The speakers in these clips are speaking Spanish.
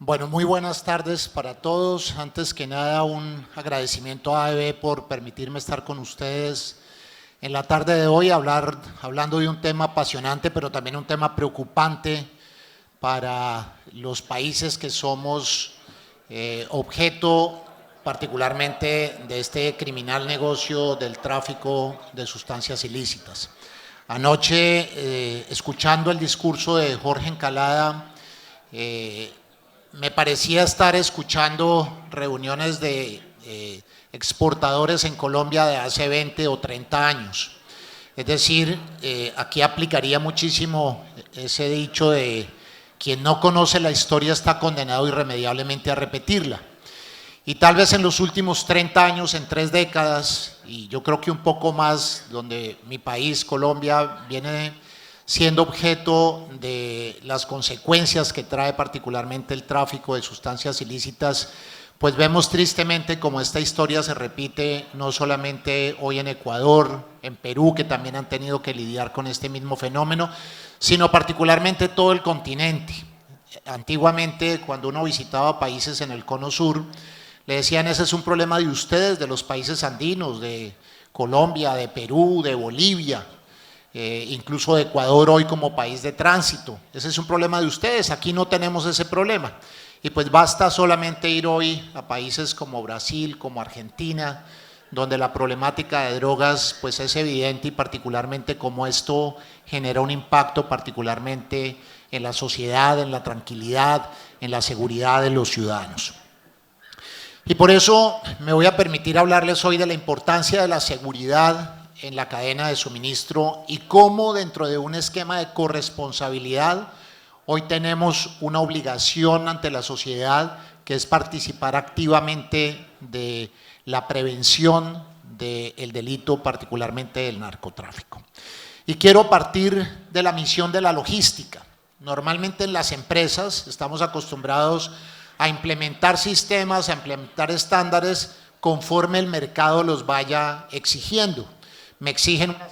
Bueno, muy buenas tardes para todos. Antes que nada, un agradecimiento a AEB por permitirme estar con ustedes en la tarde de hoy, hablando de un tema apasionante, pero también un tema preocupante para los países que somos objeto particularmente de este criminal negocio del tráfico de sustancias ilícitas. Anoche, escuchando el discurso de Jorge Encalada, me parecía estar escuchando reuniones de exportadores en Colombia de hace 20 o 30 años. Es decir, aquí aplicaría muchísimo ese dicho de quien no conoce la historia está condenado irremediablemente a repetirla. Y tal vez en los últimos 30 años, en 3 décadas, y yo creo que un poco más, donde mi país, Colombia, viene siendo objeto de las consecuencias que trae particularmente el tráfico de sustancias ilícitas, pues vemos tristemente como esta historia se repite no solamente hoy en Ecuador, en Perú, que también han tenido que lidiar con este mismo fenómeno, sino particularmente todo el continente. Antiguamente, cuando uno visitaba países en el cono sur, le decían, ese es un problema de ustedes, de los países andinos, de Colombia, de Perú, de Bolivia, incluso de Ecuador hoy como país de tránsito. Ese es un problema de ustedes, aquí no tenemos ese problema. Y pues basta solamente ir hoy a países como Brasil, como Argentina, donde la problemática de drogas pues es evidente y particularmente como esto genera un impacto particularmente en la sociedad, en la tranquilidad, en la seguridad de los ciudadanos. Y por eso me voy a permitir hablarles hoy de la importancia de la seguridad en la cadena de suministro y cómo dentro de un esquema de corresponsabilidad hoy tenemos una obligación ante la sociedad que es participar activamente de la prevención del delito, particularmente del narcotráfico. Y quiero partir de la misión de la logística. Normalmente en las empresas estamos acostumbrados a implementar sistemas, a implementar estándares conforme el mercado los vaya exigiendo. Me exigen una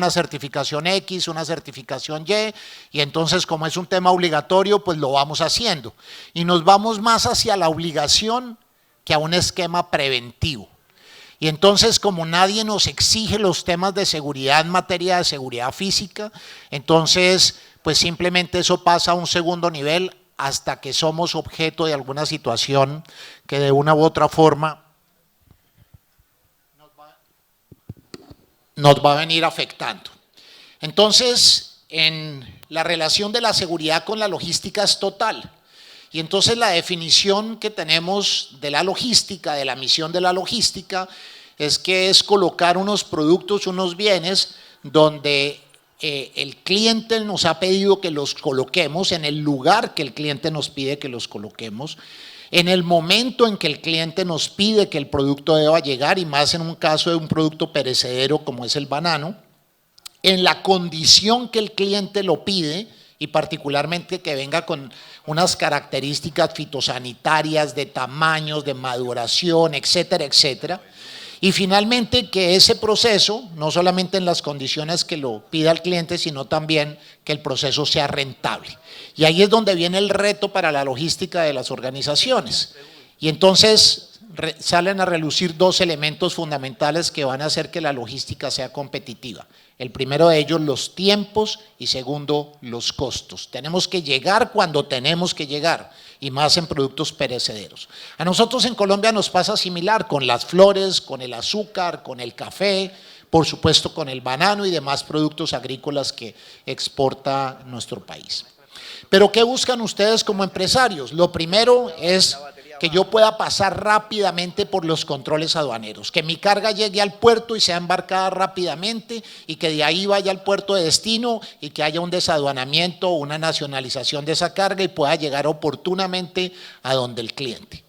certificación X, una certificación Y, y entonces como es un tema obligatorio, pues lo vamos haciendo. Y nos vamos más hacia la obligación que a un esquema preventivo. Y entonces como nadie nos exige los temas de seguridad en materia de seguridad física, entonces pues simplemente eso pasa a un segundo nivel hasta que somos objeto de alguna situación que de una u otra forma nos va a venir afectando. Entonces, en la relación de la seguridad con la logística es total. Y entonces la definición que tenemos de la logística, de la misión de la logística, es que es colocar unos productos, unos bienes, donde el cliente nos ha pedido que los coloquemos, en el lugar que el cliente nos pide que los coloquemos, en el momento en que el cliente nos pide que el producto deba llegar, y más en un caso de un producto perecedero como es el banano, en la condición que el cliente lo pide, y particularmente que venga con unas características fitosanitarias, de tamaños, de maduración, etcétera, etcétera. Y finalmente que ese proceso, no solamente en las condiciones que lo pida el cliente, sino también que el proceso sea rentable. Y ahí es donde viene el reto para la logística de las organizaciones. Y entonces salen a relucir 2 elementos fundamentales que van a hacer que la logística sea competitiva. El primero de ellos, los tiempos, y segundo, los costos. Tenemos que llegar cuando tenemos que llegar, y más en productos perecederos. A nosotros en Colombia nos pasa similar con las flores, con el azúcar, con el café, por supuesto con el banano y demás productos agrícolas que exporta nuestro país. Pero ¿qué buscan ustedes como empresarios? Lo primero es que yo pueda pasar rápidamente por los controles aduaneros, que mi carga llegue al puerto y sea embarcada rápidamente y que de ahí vaya al puerto de destino y que haya un desaduanamiento o una nacionalización de esa carga y pueda llegar oportunamente a donde el cliente.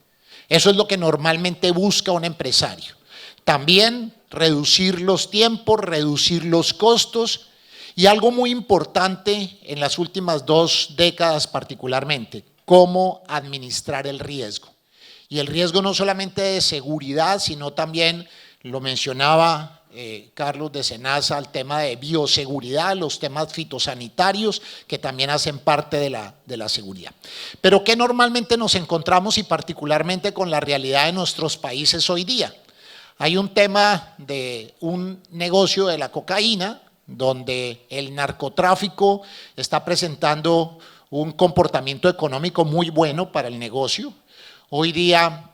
Eso es lo que normalmente busca un empresario. También reducir los tiempos, reducir los costos y algo muy importante en las últimas 2 décadas particularmente, cómo administrar el riesgo. Y el riesgo no solamente de seguridad, sino también, lo mencionaba Carlos, de SENASA, al tema de bioseguridad, los temas fitosanitarios, que también hacen parte de la seguridad. Pero ¿qué normalmente nos encontramos y particularmente con la realidad de nuestros países hoy día? Hay un tema de un negocio de la cocaína, donde el narcotráfico está presentando un comportamiento económico muy bueno para el negocio. Hoy día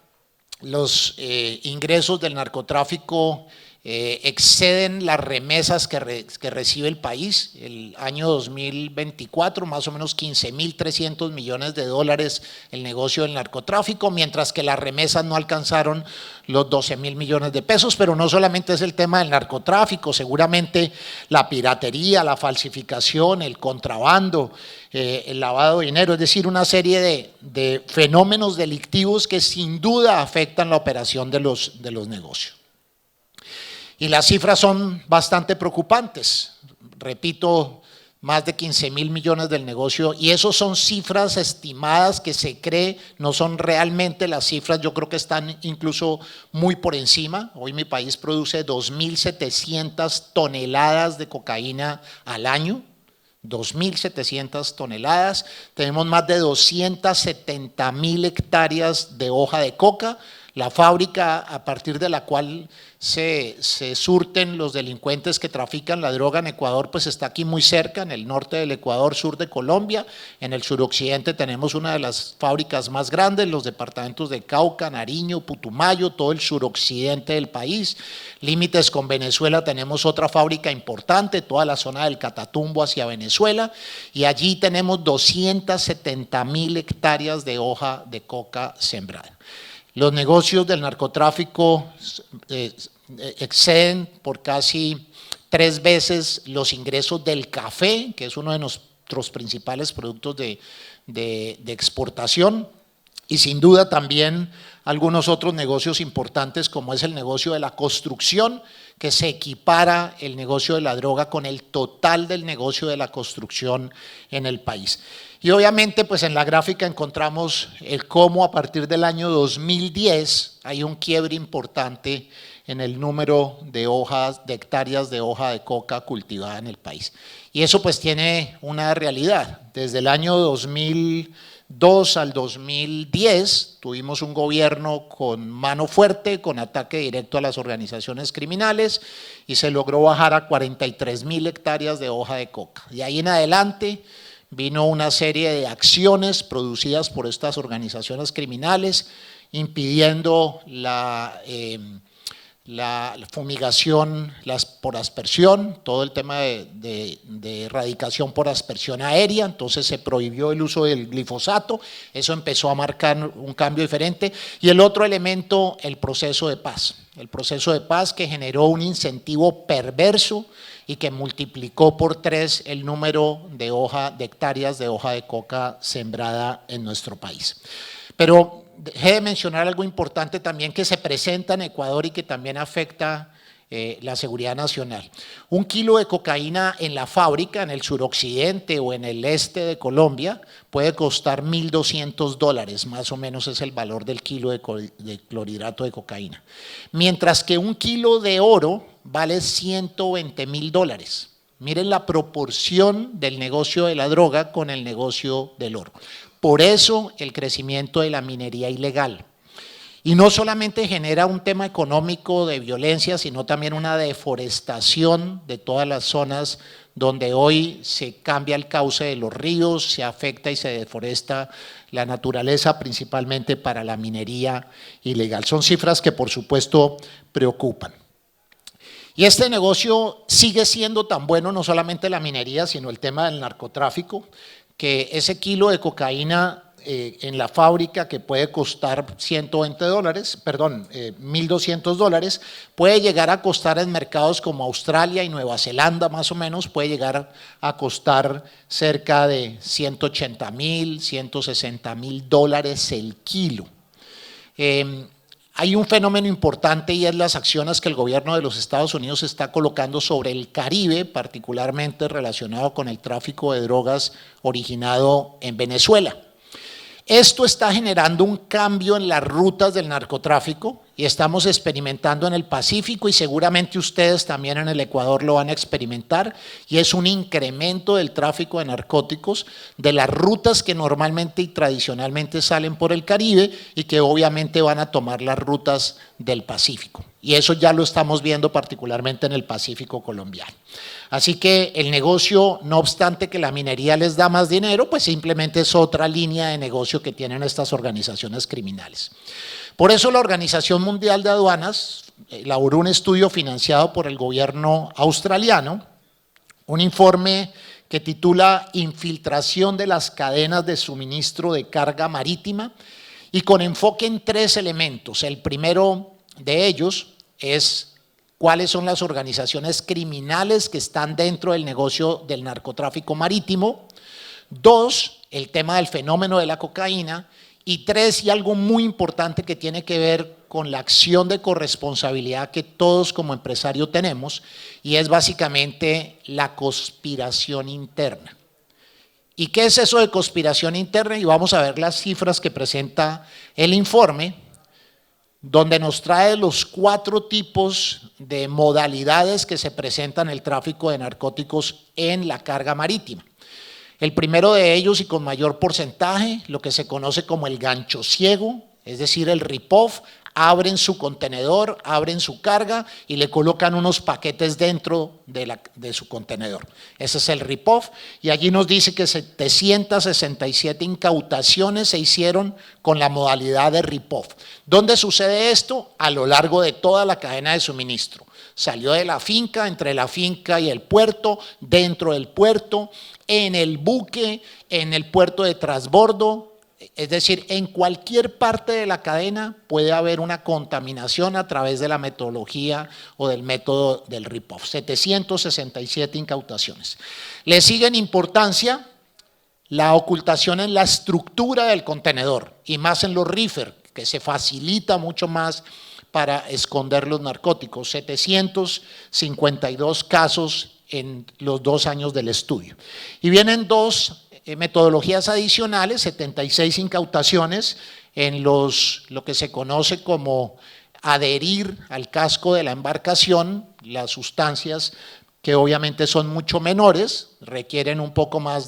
los ingresos del narcotráfico exceden las remesas que recibe el país. El año 2024, más o menos 15.300 millones de dólares el negocio del narcotráfico, mientras que las remesas no alcanzaron los 12.000 millones de pesos, pero no solamente es el tema del narcotráfico, seguramente la piratería, la falsificación, el contrabando, el lavado de dinero, es decir, una serie de fenómenos delictivos que sin duda afectan la operación de los negocios. Y las cifras son bastante preocupantes. Repito, más de 15.000 millones del negocio, y eso son cifras estimadas que se cree, no son realmente las cifras, yo creo que están incluso muy por encima. Hoy mi país produce 2.700 toneladas de cocaína al año, 2.700 toneladas, tenemos más de 270.000 hectáreas de hoja de coca. La fábrica a partir de la cual se surten los delincuentes que trafican la droga en Ecuador, pues está aquí muy cerca, en el norte del Ecuador, sur de Colombia. En el suroccidente tenemos una de las fábricas más grandes, los departamentos de Cauca, Nariño, Putumayo, todo el suroccidente del país. Límites con Venezuela tenemos otra fábrica importante, toda la zona del Catatumbo hacia Venezuela, y allí tenemos 270.000 hectáreas de hoja de coca sembrada. Los negocios del narcotráfico exceden por casi 3 veces los ingresos del café, que es uno de nuestros principales productos de exportación, y sin duda también algunos otros negocios importantes, como es el negocio de la construcción, que se equipara el negocio de la droga con el total del negocio de la construcción en el país. Y obviamente pues en la gráfica encontramos el cómo a partir del año 2010 hay un quiebre importante en el número de hectáreas de hoja de coca cultivada en el país. Y eso pues tiene una realidad. Desde el año 2002 al 2010 tuvimos un gobierno con mano fuerte, con ataque directo a las organizaciones criminales, y se logró bajar a 43.000 hectáreas de hoja de coca. De ahí en adelante vino una serie de acciones producidas por estas organizaciones criminales, impidiendo la fumigación por aspersión, todo el tema de erradicación por aspersión aérea. Entonces se prohibió el uso del glifosato, eso empezó a marcar un cambio diferente. Y el otro elemento, el proceso de paz que generó un incentivo perverso y que multiplicó por 3 el número de hectáreas de hoja de coca sembrada en nuestro país. Pero dejé de mencionar algo importante también que se presenta en Ecuador y que también afecta la seguridad nacional. Un kilo de cocaína en la fábrica, en el suroccidente o en el este de Colombia, puede costar $1.200, más o menos es el valor del kilo de clorhidrato de cocaína. Mientras que un kilo de oro vale $120.000. Miren la proporción del negocio de la droga con el negocio del oro. Por eso el crecimiento de la minería ilegal. Y no solamente genera un tema económico de violencia, sino también una deforestación de todas las zonas donde hoy se cambia el cauce de los ríos, se afecta y se deforesta la naturaleza, principalmente para la minería ilegal. Son cifras que por supuesto preocupan. Y este negocio sigue siendo tan bueno, no solamente la minería, sino el tema del narcotráfico, que ese kilo de cocaína en la fábrica, que puede costar $1.200, puede llegar a costar en mercados como Australia y Nueva Zelanda más o menos, puede llegar a costar cerca de $180.000, $160.000 el kilo. Hay un fenómeno importante y es las acciones que el gobierno de los Estados Unidos está colocando sobre el Caribe, particularmente relacionado con el tráfico de drogas originado en Venezuela. Esto está generando un cambio en las rutas del narcotráfico y y estamos experimentando en el Pacífico y seguramente ustedes también en el Ecuador lo van a experimentar, y es un incremento del tráfico de narcóticos de las rutas que normalmente y tradicionalmente salen por el Caribe y que obviamente van a tomar las rutas del Pacífico. Y eso ya lo estamos viendo particularmente en el Pacífico colombiano. Así que el negocio, no obstante que la minería les da más dinero, pues simplemente es otra línea de negocio que tienen estas organizaciones criminales. Por eso la Organización Mundial de Aduanas elaboró un estudio financiado por el gobierno australiano, un informe que titula Infiltración de las cadenas de suministro de carga marítima, y con enfoque en 3 elementos. El primero de ellos es cuáles son las organizaciones criminales que están dentro del negocio del narcotráfico marítimo. 2, el tema del fenómeno de la cocaína. Y 3, y algo muy importante que tiene que ver con la acción de corresponsabilidad que todos como empresarios tenemos, y es básicamente la conspiración interna. ¿Y qué es eso de conspiración interna? Y vamos a ver las cifras que presenta el informe, donde nos trae los 4 tipos de modalidades que se presentan en el tráfico de narcóticos en la carga marítima. El primero de ellos, y con mayor porcentaje, lo que se conoce como el gancho ciego, es decir, el rip-off. Abren su contenedor, abren su carga y le colocan unos paquetes dentro de su contenedor. Ese es el rip-off, y allí nos dice que 767 incautaciones se hicieron con la modalidad de rip-off. ¿Dónde sucede esto? A lo largo de toda la cadena de suministro. Salió de la finca, entre la finca y el puerto, dentro del puerto, en el buque, en el puerto de transbordo. Es decir, en cualquier parte de la cadena puede haber una contaminación a través de la metodología o del método del rip-off. 767 incautaciones. Le sigue en importancia la ocultación en la estructura del contenedor, y más en los reefer, que se facilita mucho más para esconder los narcóticos. 752 casos en los 2 años del estudio. Y vienen 2 metodologías adicionales, 76 incautaciones en lo que se conoce como adherir al casco de la embarcación, las sustancias que obviamente son mucho menores, requieren un poco más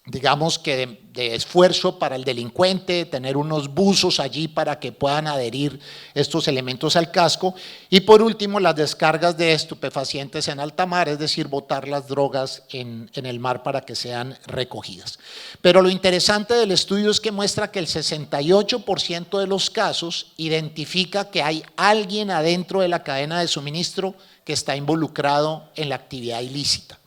digamos que de esfuerzo para el delincuente, tener unos buzos allí para que puedan adherir estos elementos al casco. Y por último, las descargas de estupefacientes en alta mar, es decir, botar las drogas en el mar para que sean recogidas. Pero lo interesante del estudio es que muestra que el 68% de los casos identifica que hay alguien adentro de la cadena de suministro que está involucrado en la actividad ilícita.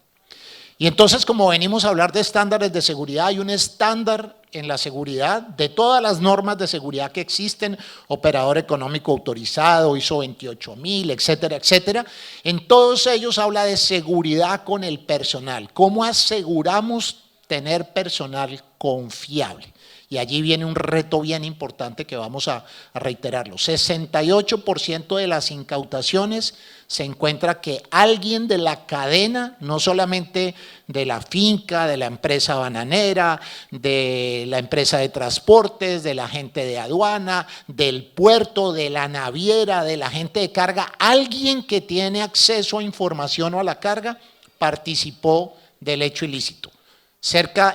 Y entonces, como venimos a hablar de estándares de seguridad, hay un estándar en la seguridad de todas las normas de seguridad que existen, operador económico autorizado, ISO 28000, etcétera, etcétera. En todos ellos habla de seguridad con el personal. ¿Cómo aseguramos tener personal confiable? Y allí viene un reto bien importante que vamos a reiterarlo. 68% de las incautaciones se encuentra que alguien de la cadena, no solamente de la finca, de la empresa bananera, de la empresa de transportes, de la gente de aduana, del puerto, de la naviera, de la gente de carga, alguien que tiene acceso a información o a la carga, participó del hecho ilícito.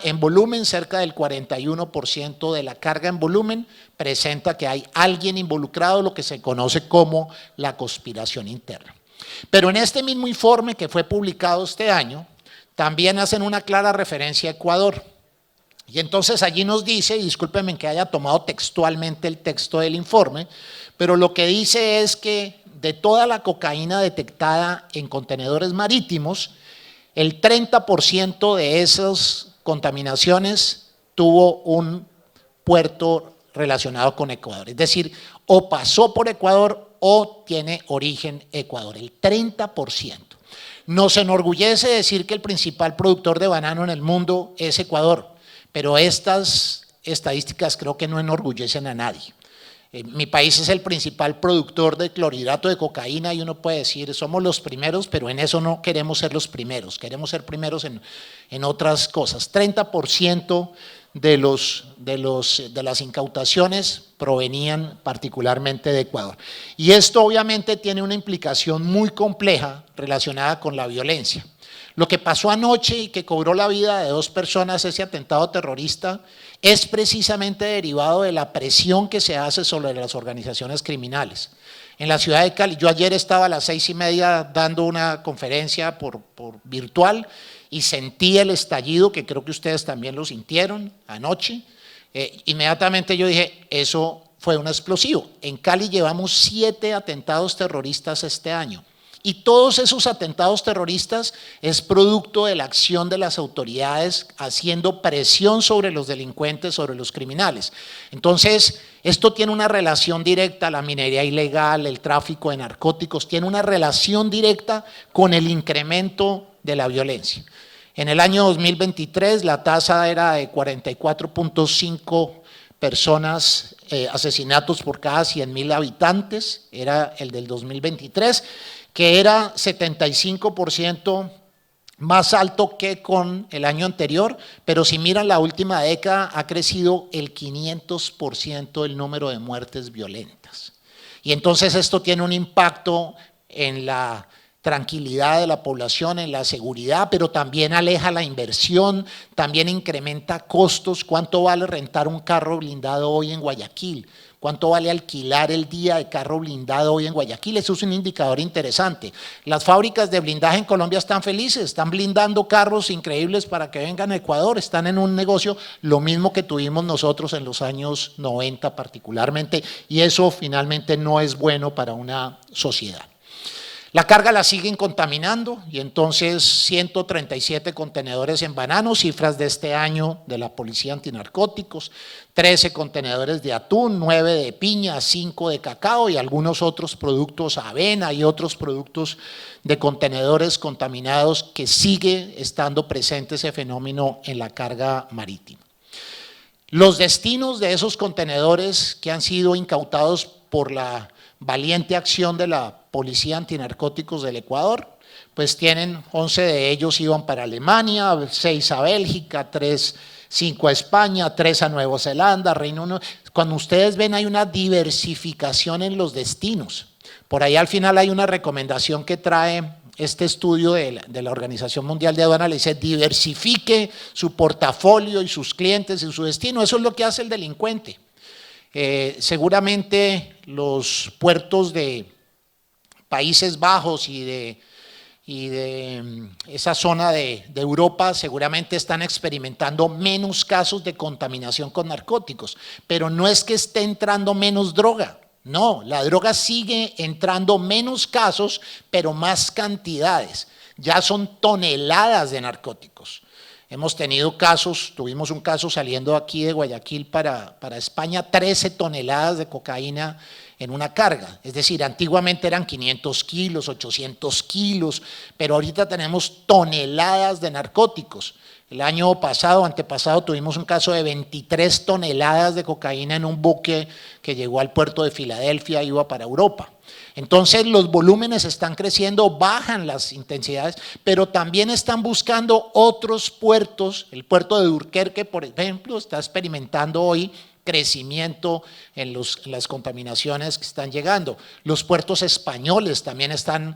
En volumen, cerca del 41% de la carga en volumen presenta que hay alguien involucrado, lo que se conoce como la conspiración interna. Pero en este mismo informe que fue publicado este año, también hacen una clara referencia a Ecuador. Y entonces allí nos dice, y discúlpenme que haya tomado textualmente el texto del informe, pero lo que dice es que de toda la cocaína detectada en contenedores marítimos, el 30% de esas contaminaciones tuvo un puerto relacionado con Ecuador. Es decir, o pasó por Ecuador o tiene origen Ecuador, el 30%. Nos enorgullece decir que el principal productor de banano en el mundo es Ecuador, pero estas estadísticas creo que no enorgullecen a nadie. Mi país es el principal productor de clorhidrato de cocaína y uno puede decir, somos los primeros, pero en eso no queremos ser los primeros, queremos ser primeros en otras cosas. 30% de las incautaciones provenían particularmente de Ecuador. Y esto obviamente tiene una implicación muy compleja relacionada con la violencia. Lo que pasó anoche y que cobró la vida de 2 personas, ese atentado terrorista, es precisamente derivado de la presión que se hace sobre las organizaciones criminales. En la ciudad de Cali, yo ayer estaba a las 6:30 dando una conferencia por virtual y sentí el estallido, que creo que ustedes también lo sintieron anoche. Inmediatamente yo dije, eso fue un explosivo. En Cali llevamos 7 atentados terroristas este año. Y todos esos atentados terroristas es producto de la acción de las autoridades haciendo presión sobre los delincuentes, sobre los criminales. Entonces, esto tiene una relación directa, la minería ilegal, el tráfico de narcóticos, tiene una relación directa con el incremento de la violencia. En el año 2023 la tasa era de 44.5 personas, asesinatos por cada 100.000 habitantes, era el del 2023, que era 75% más alto que con el año anterior, pero si miran la última década ha crecido el 500% el número de muertes violentas. Y entonces esto tiene un impacto en la tranquilidad de la población, en la seguridad, pero también aleja la inversión, también incrementa costos. ¿Cuánto vale rentar un carro blindado hoy en Guayaquil? ¿Cuánto vale alquilar el día de carro blindado hoy en Guayaquil? Eso es un indicador interesante. Las fábricas de blindaje en Colombia están felices, están blindando carros increíbles para que vengan a Ecuador, están en un negocio lo mismo que tuvimos nosotros en los años 90 particularmente, y eso finalmente no es bueno para una sociedad. La carga la siguen contaminando y entonces 137 contenedores en banano, cifras de este año de la Policía Antinarcóticos, 13 contenedores de atún, 9 de piña, 5 de cacao y algunos otros productos, avena y otros productos de contenedores contaminados, que sigue estando presente ese fenómeno en la carga marítima. Los destinos de esos contenedores que han sido incautados por la valiente acción de la Policía Antinarcóticos del Ecuador, pues tienen 11 de ellos iban para Alemania, 6 a Bélgica, 5 a España, 3 a Nueva Zelanda, Reino Unido. Cuando ustedes ven, hay una diversificación en los destinos. Por ahí al final hay una recomendación que trae este estudio de la Organización Mundial de Aduanas, le dice diversifique su portafolio y sus clientes y su destino. Eso es lo que hace el delincuente. Seguramente los puertos de Países Bajos y de esa zona de Europa seguramente están experimentando menos casos de contaminación con narcóticos, pero no es que esté entrando menos droga, no, la droga sigue entrando menos casos, pero más cantidades, ya son toneladas de narcóticos. Hemos tenido casos, tuvimos un caso saliendo aquí de Guayaquil para España, 13 toneladas de cocaína en una carga, es decir, antiguamente eran 500 kilos, 800 kilos, pero ahorita tenemos toneladas de narcóticos. El año pasado, antepasado, tuvimos un caso de 23 toneladas de cocaína en un buque que llegó al puerto de Filadelfia, iba para Europa. Entonces los volúmenes están creciendo, bajan las intensidades, pero también están buscando otros puertos. El puerto de Dunkerque, por ejemplo, está experimentando hoy crecimiento en las contaminaciones que están llegando. Los puertos españoles también están,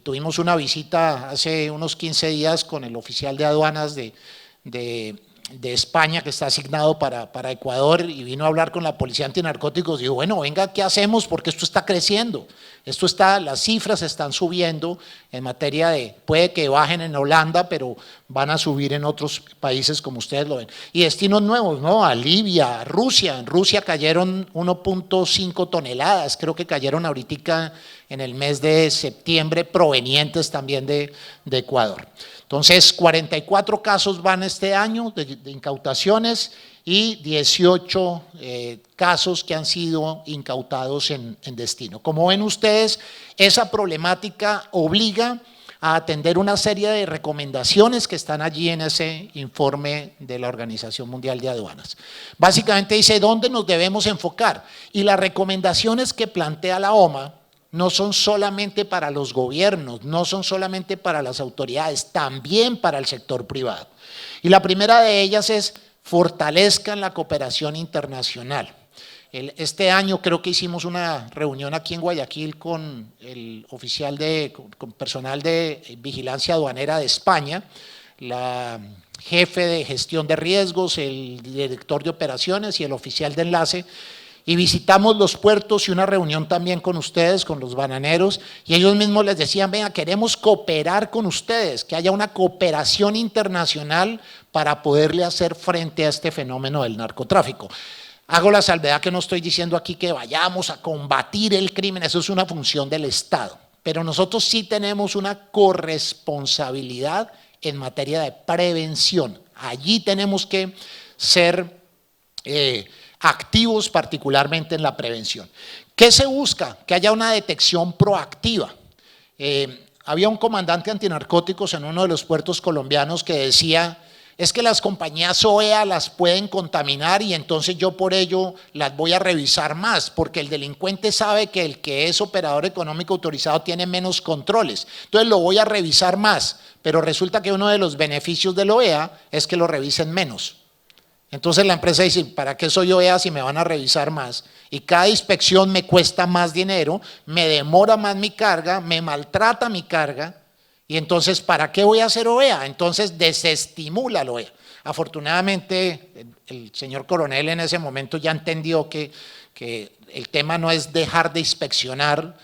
tuvimos una visita hace unos 15 días con el oficial de aduanas de España que está asignado para Ecuador y vino a hablar con la Policía Antinarcóticos y dijo, bueno, venga, ¿qué hacemos? Porque esto está creciendo, las cifras están subiendo en materia de, puede que bajen en Holanda, pero van a subir en otros países como ustedes lo ven. Y destinos nuevos, ¿no? A Libia, a Rusia. En Rusia cayeron 1.5 toneladas, creo que cayeron ahorita en el mes de septiembre, provenientes también de Ecuador. Entonces, 44 casos van este año de incautaciones y 18 casos que han sido incautados en destino. Como ven ustedes, esa problemática obliga a atender una serie de recomendaciones que están allí en ese informe de la Organización Mundial de Aduanas. Básicamente dice dónde nos debemos enfocar, y las recomendaciones que plantea la OMA no son solamente para los gobiernos, no son solamente para las autoridades, también para el sector privado. Y la primera de ellas es fortalezcan la cooperación internacional. Este año creo que hicimos una reunión aquí en Guayaquil con el oficial con personal de vigilancia aduanera de España, la jefe de gestión de riesgos, el director de operaciones y el oficial de enlace, y visitamos los puertos y una reunión también con ustedes, con los bananeros, y ellos mismos les decían, venga, queremos cooperar con ustedes, que haya una cooperación internacional para poderle hacer frente a este fenómeno del narcotráfico. Hago la salvedad que no estoy diciendo aquí que vayamos a combatir el crimen, eso es una función del Estado, pero nosotros sí tenemos una corresponsabilidad en materia de prevención. Allí tenemos que ser activos particularmente en la prevención. ¿Qué se busca? Que haya una detección proactiva. Había un comandante antinarcóticos en uno de los puertos colombianos que decía, es que las compañías OEA las pueden contaminar y entonces yo por ello las voy a revisar más, porque el delincuente sabe que el que es operador económico autorizado tiene menos controles, entonces lo voy a revisar más, pero resulta que uno de los beneficios del OEA es que lo revisen menos. Entonces la empresa dice, ¿para qué soy OEA si me van a revisar más? Y cada inspección me cuesta más dinero, me demora más mi carga, me maltrata mi carga. Y entonces, ¿para qué voy a hacer OEA? Entonces desestimula la OEA. Afortunadamente, el señor coronel en ese momento ya entendió que el tema no es dejar de inspeccionar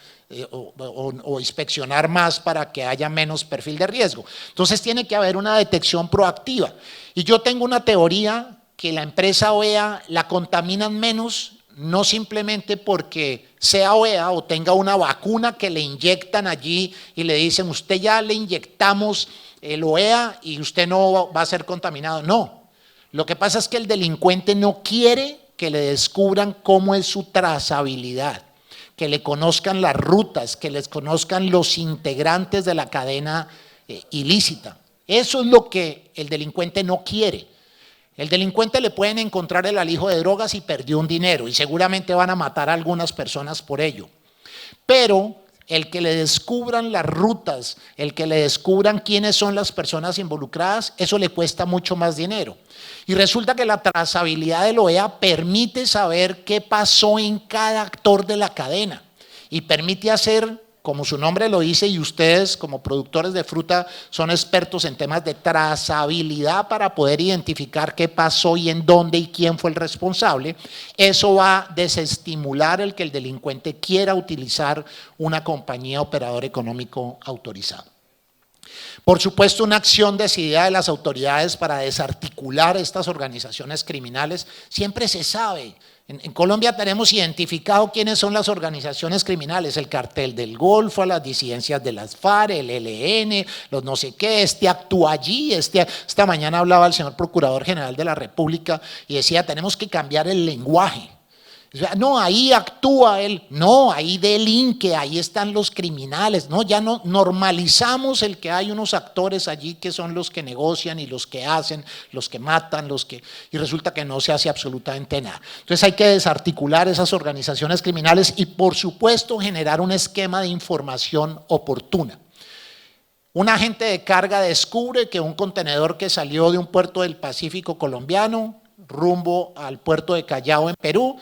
o inspeccionar más para que haya menos perfil de riesgo. Entonces tiene que haber una detección proactiva. Y yo tengo una teoría que la empresa OEA la contaminan menos, no simplemente porque sea OEA o tenga una vacuna que le inyectan allí y le dicen, usted ya le inyectamos el OEA y usted no va a ser contaminado. No, lo que pasa es que el delincuente no quiere que le descubran cómo es su trazabilidad, que le conozcan las rutas, que les conozcan los integrantes de la cadena ilícita. Eso es lo que el delincuente no quiere. El delincuente le pueden encontrar el alijo de drogas y perdió un dinero y seguramente van a matar a algunas personas por ello. Pero el que le descubran las rutas, el que le descubran quiénes son las personas involucradas, eso le cuesta mucho más dinero. Y resulta que la trazabilidad del OEA permite saber qué pasó en cada actor de la cadena y permite hacer, como su nombre lo dice, y ustedes como productores de fruta son expertos en temas de trazabilidad para poder identificar qué pasó y en dónde y quién fue el responsable, eso va a desestimular el que el delincuente quiera utilizar una compañía operador económico autorizado. Por supuesto, una acción decidida de las autoridades para desarticular estas organizaciones criminales, siempre se sabe. En Colombia tenemos identificado quiénes son las organizaciones criminales, el cartel del Golfo, las disidencias de las FARC, el ELN, los no sé qué, actúa allí, esta mañana hablaba el señor Procurador General de la República y decía, tenemos que cambiar el lenguaje. No, ahí actúa él, no, ahí delinque, ahí están los criminales, no, ya no normalizamos el que hay unos actores allí que son los que negocian y los que hacen, los que matan, y resulta que no se hace absolutamente nada. Entonces hay que desarticular esas organizaciones criminales y por supuesto generar un esquema de información oportuna. Un agente de carga descubre que un contenedor que salió de un puerto del Pacífico colombiano rumbo al puerto de Callao en Perú,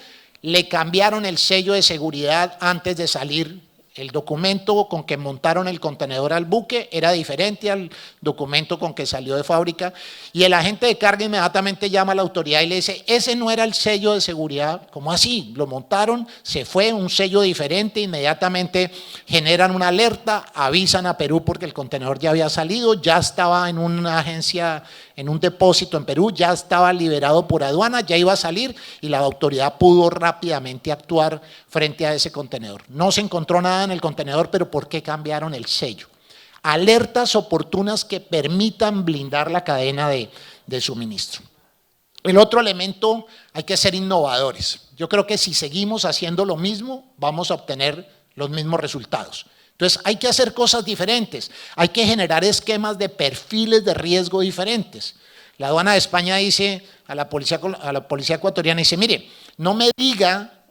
le cambiaron el sello de seguridad antes de salir. El documento con que montaron el contenedor al buque era diferente al documento con que salió de fábrica y el agente de carga inmediatamente llama a la autoridad y le dice, ese no era el sello de seguridad. ¿Cómo así? Lo montaron, se fue, un sello diferente, inmediatamente generan una alerta, avisan a Perú porque el contenedor ya había salido, ya estaba en una agencia, en un depósito en Perú, ya estaba liberado por aduana, ya iba a salir y la autoridad pudo rápidamente actuar frente a ese contenedor. No se encontró nada en el contenedor, pero ¿por qué cambiaron el sello? Alertas oportunas que permitan blindar la cadena de suministro. El otro elemento, hay que ser innovadores. Yo creo que si seguimos haciendo lo mismo, vamos a obtener los mismos resultados. Entonces hay que hacer cosas diferentes, hay que generar esquemas de perfiles de riesgo diferentes. La aduana de España dice a la policía ecuatoriana, dice, mire, no me diga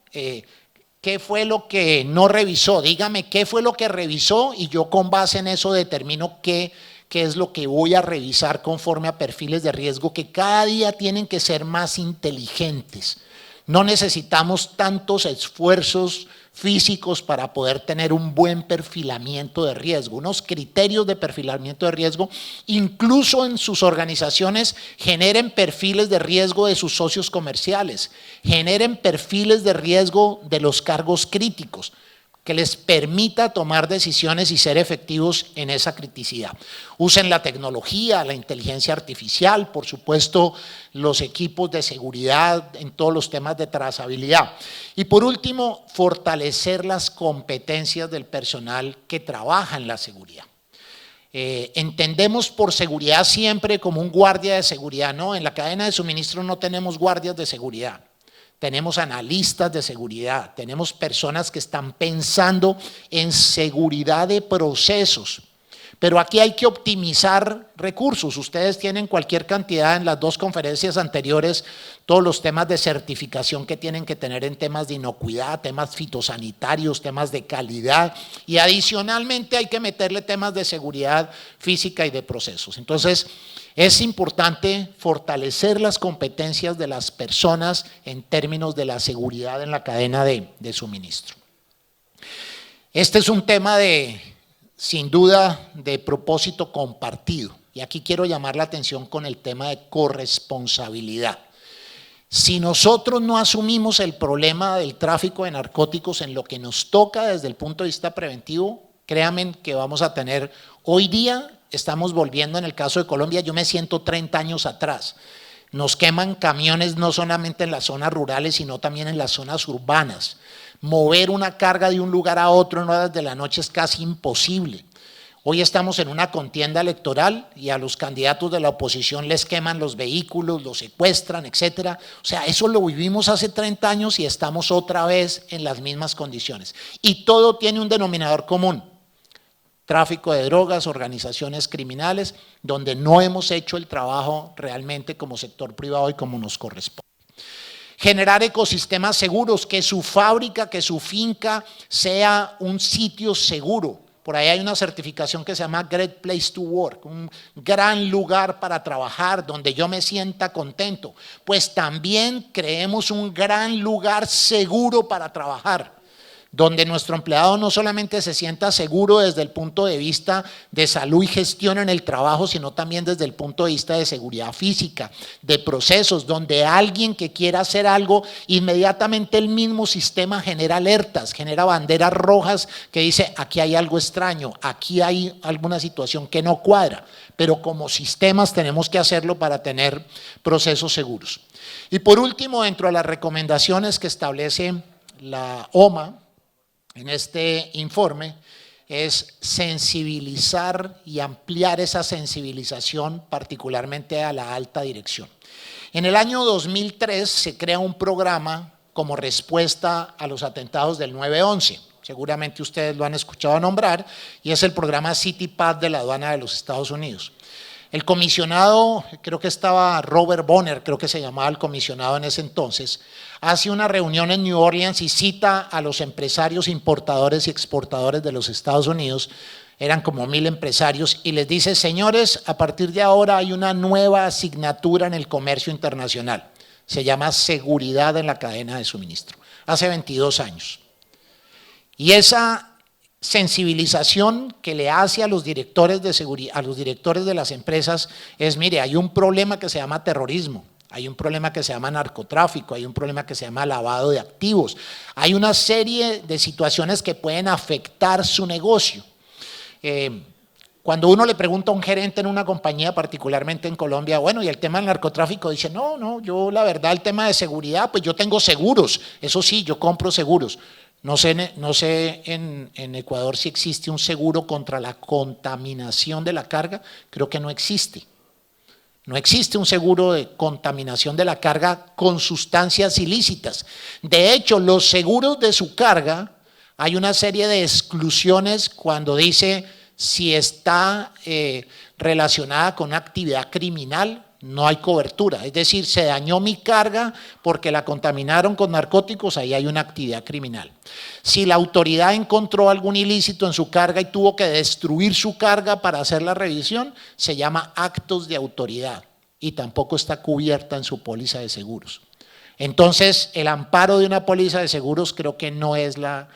qué fue lo que no revisó, dígame qué fue lo que revisó y yo con base en eso determino qué qué es lo que voy a revisar conforme a perfiles de riesgo que cada día tienen que ser más inteligentes. No necesitamos tantos esfuerzos físicos para poder tener un buen perfilamiento de riesgo, unos criterios de perfilamiento de riesgo, incluso en sus organizaciones generen perfiles de riesgo de sus socios comerciales, generen perfiles de riesgo de los cargos críticos, que les permita tomar decisiones y ser efectivos en esa criticidad. Usen la tecnología, la inteligencia artificial, por supuesto, los equipos de seguridad en todos los temas de trazabilidad. Y por último, fortalecer las competencias del personal que trabaja en la seguridad. Entendemos por seguridad siempre como un guardia de seguridad, ¿no? En la cadena de suministro no tenemos guardias de seguridad. Tenemos analistas de seguridad, tenemos personas que están pensando en seguridad de procesos, pero aquí hay que optimizar recursos. Ustedes tienen cualquier cantidad en las dos conferencias anteriores, todos los temas de certificación que tienen que tener en temas de inocuidad, temas fitosanitarios, temas de calidad y adicionalmente hay que meterle temas de seguridad física y de procesos. Entonces, es importante fortalecer las competencias de las personas en términos de la seguridad en la cadena de suministro. Este es un tema sin duda, de propósito compartido. Y aquí quiero llamar la atención con el tema de corresponsabilidad. Si nosotros no asumimos el problema del tráfico de narcóticos en lo que nos toca desde el punto de vista preventivo, créanme que vamos a tener, hoy día estamos volviendo en el caso de Colombia, yo me siento 30 años atrás. Nos queman camiones no solamente en las zonas rurales, sino también en las zonas urbanas. Mover una carga de un lugar a otro en horas de la noche es casi imposible. Hoy estamos en una contienda electoral y a los candidatos de la oposición les queman los vehículos, los secuestran, etcétera. O sea, eso lo vivimos hace 30 años y estamos otra vez en las mismas condiciones. Y todo tiene un denominador común. Tráfico de drogas, organizaciones criminales, donde no hemos hecho el trabajo realmente como sector privado y como nos corresponde. Generar ecosistemas seguros, que su fábrica, que su finca sea un sitio seguro. Por ahí hay una certificación que se llama Great Place to Work, un gran lugar para trabajar, donde yo me sienta contento. Pues también creemos un gran lugar seguro para trabajar, donde nuestro empleado no solamente se sienta seguro desde el punto de vista de salud y gestión en el trabajo, sino también desde el punto de vista de seguridad física, de procesos, donde alguien que quiera hacer algo, inmediatamente el mismo sistema genera alertas, genera banderas rojas que dice aquí hay algo extraño, aquí hay alguna situación que no cuadra, pero como sistemas tenemos que hacerlo para tener procesos seguros. Y por último, dentro de las recomendaciones que establece la OMA, en este informe, es sensibilizar y ampliar esa sensibilización particularmente a la alta dirección. En el año 2003 se crea un programa como respuesta a los atentados del 9/11. Seguramente ustedes lo han escuchado nombrar y es el programa CityPath de la aduana de los Estados Unidos. El comisionado, creo que estaba Robert Bonner, creo que se llamaba el comisionado en ese entonces, hace una reunión en New Orleans y cita a los empresarios importadores y exportadores de los Estados Unidos, eran como 1000 empresarios, y les dice, señores, a partir de ahora hay una nueva asignatura en el comercio internacional, se llama seguridad en la cadena de suministro, hace 22 años. Y esa sensibilización que le hace a los directores de seguridad, a los directores de las empresas es, mire, hay un problema que se llama terrorismo, hay un problema que se llama narcotráfico, hay un problema que se llama lavado de activos, hay una serie de situaciones que pueden afectar su negocio. Cuando uno le pregunta a un gerente en una compañía, particularmente en Colombia, bueno, y el tema del narcotráfico, dice, no, yo la verdad el tema de seguridad, pues yo tengo seguros, eso sí, yo compro seguros. No sé en Ecuador si existe un seguro contra la contaminación de la carga, creo que no existe. No existe un seguro de contaminación de la carga con sustancias ilícitas. De hecho, los seguros de su carga, hay una serie de exclusiones cuando dice si está relacionada con actividad criminal, no hay cobertura. Es decir, se dañó mi carga porque la contaminaron con narcóticos, ahí hay una actividad criminal. Si la autoridad encontró algún ilícito en su carga y tuvo que destruir su carga para hacer la revisión, se llama actos de autoridad y tampoco está cubierta en su póliza de seguros. Entonces, el amparo de una póliza de seguros creo que no es la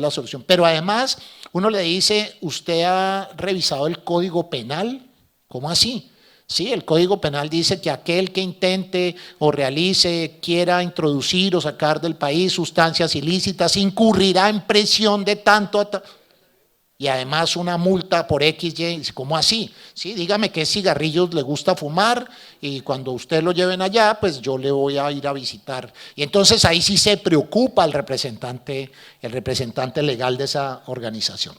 solución. Pero además, uno le dice, ¿usted ha revisado el Código Penal? ¿Cómo así? Sí, el Código Penal dice que aquel que intente o realice, quiera introducir o sacar del país sustancias ilícitas, incurrirá en prisión de tanto y además una multa por XY. ¿Cómo así? Sí, dígame qué cigarrillos le gusta fumar y cuando usted lo lleven allá, pues yo le voy a ir a visitar. Y entonces ahí sí se preocupa el representante legal de esa organización.